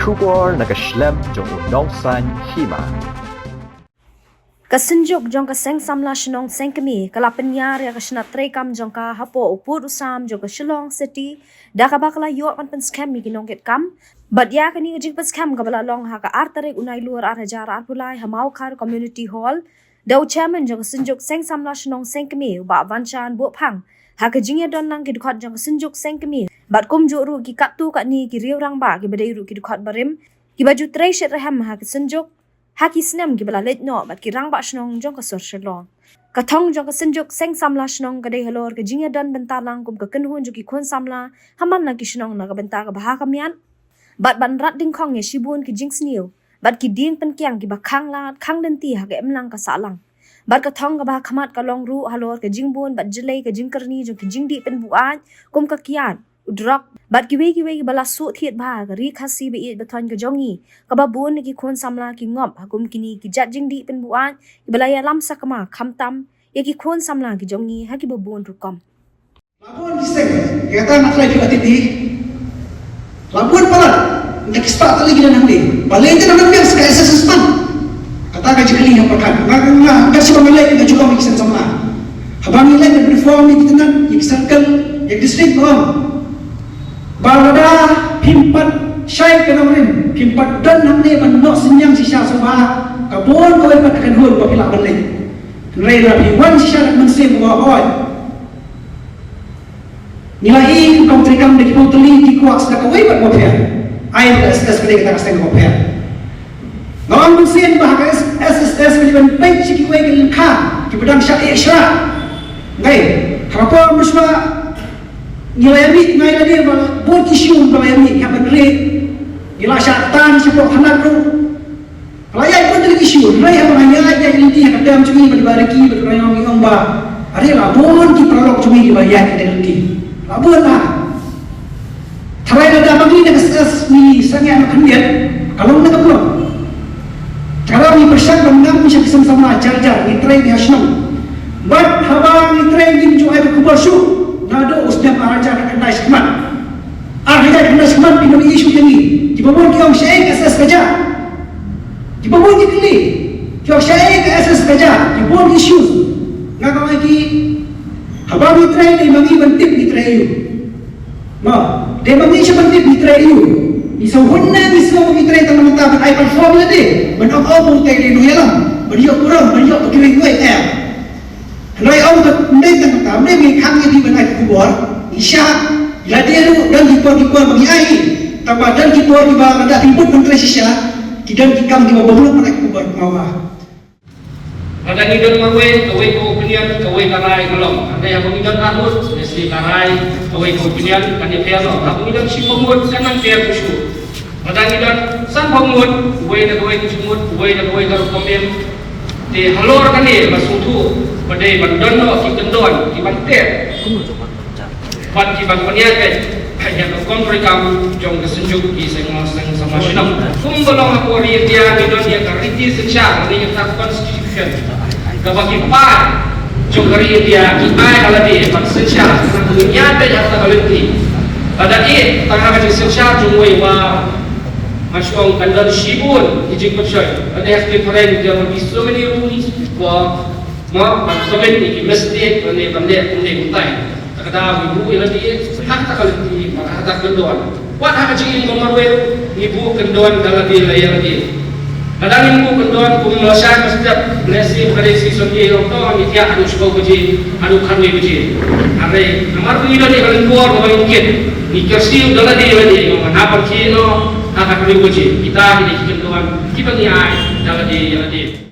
Kubor nakaslem jong unongsan hima. Kasenjuk jong ka seng samla shnong seng kemi kala penyar ya kasna trekam jong ka hapo upur usam jong ka Shillong City da ka bakla yo kan pen scam mi kinong ket kam but ya kani jing pen scam ka bala long ha ka artare unai luar ar hajar ar pulai hamau khar community hall da chairman jong ka senjuk seng samla shnong seng kemi ba wanchan bo phang ha ka jing ya don nang ki khot jong ka senjuk seng kemi bat kum jo ru ki katu ka ni ki riu rang ba ki badai ru ki khot barim ki baju trai shet raham ha ka senjuk Haki senam ki bala let no bat ki rang ba shnong jong ka sor shalong. Ka thong jong ka senjuk seng samla shnong ka dei halor ka jingya dan bentar lang kum ka kenhun jo ki khon samla haman na ki shnong na ka bentar ka baha kamian. Bat ban rat ding khong ye shibun ki jing sniu. Bat ki ding pen kyang ki ba khang la khang den ti ha ka emlang ka salang. Bat ka thong ka ba khamat ka long ru halor ka jing bun bat jelai ka jing karni jo ki jing di pen buan kum ka kian. Udrak bat ki we bala su thiet ba ka ri khasi be it bathon ka jongi ka ba bun ki khon samla ki ngop hakum kini ki jat jing di pen buan ki bala ya lam sakama khamtam ye ki khon samla ki jongi ha ki ba bun rukom Labuan kiseng kata nak lagi atiti Labuan pala nak start lagi dan nanti balik itu namanya sekali sesman kata ka jikali yang perkan ngah kasi pamalay kita juga mikisen samla habang nilai dan reform ni kita nak yang circle yang district Balada pimpat syai kenamrin pimpat dan hamne banno senyang sisa soba kabon ko ipat akan hul papila balik rei rapi wan sisa nak mensim wa hoy nilai kontrikam de kiputli ki kuas da kawai pat mopia ai SSS kali kita kaseng mopia ngawang mensim bah ka SSS kali ban pai ki wai ki kha ki bedang syai isra ngai apa musma nilai amit ngai lagi buat isu nilai amit yang benar nilai syaitan sebab hendak tu layak pun dari isu nilai yang banyak yang ini yang kadang cumi berbariki berkerayang ngomong bah hari labun ki prolog cumi dibayar kita nanti labun lah terai ada bagi nak ses ni sangat nak kendian kalau nak belum cara ni persiap menang bisa sama jar-jar ni terai di hasnam but habang ni terai di jual kubur su nado usdam araja nak kena seman araja kena seman pinu isu ini dibawon ki orang syai SS kerja dibawon ki kili ki orang syai ke SS kerja dibawon isu ngakau lagi habang ni trai ni mangi bentip ni trai you ma de mangi siya bentip ni trai you iso hunna iso ni trai tanam mata ai perform la de ban au tai ni nuhelam ban yo kurang ban yo kiri gue Lai ông thật nên tận cảm nên mình khang như đi bên này của bor isya là dia lu dan kita bagi ai tambah dan kita di bawah ada ribut menteri isya dan kita di bawah belum mereka kubur mawa ada ngidon mawe kawai ko opinion kawai karai belum ada yang ngidon arus mesti karai kawai ko opinion kan dia pelo aku ngidon si pemut kan dia kusu ada ngidon san pemut kawai kawai komen di halor kan ni masutu badai bandono ki kendon ki bantet ban ki ban paniaga hanya kontrol kamu jong kesenjuk ki seng sama senam kumbolong aku ri dia ngidon dia kariti secara ni tak constitution ka bagi pa jong kari dia ki ai ala di ban secara dunia te ya ta balenti pada it tangga ka secara jongwei wa masyong kandal shibun ijik pecoi ada yang different dia bagi so many rules for ma pagsaben ni mistake ni bande kundi kutai kada ibu ila di hak takal di hak kendon wat hak jing ngomar we ibu kendon dala di layar di kadang ibu kendon kum masyarakat setiap blessing kare si sonye to ni dia adu suko buji adu khanwe buji are amar tu ila di kalen kuar mo mungkin ni kersi dala di ila di mana perkino hak khanwe buji kita di kendon kita ni ai dala di ila di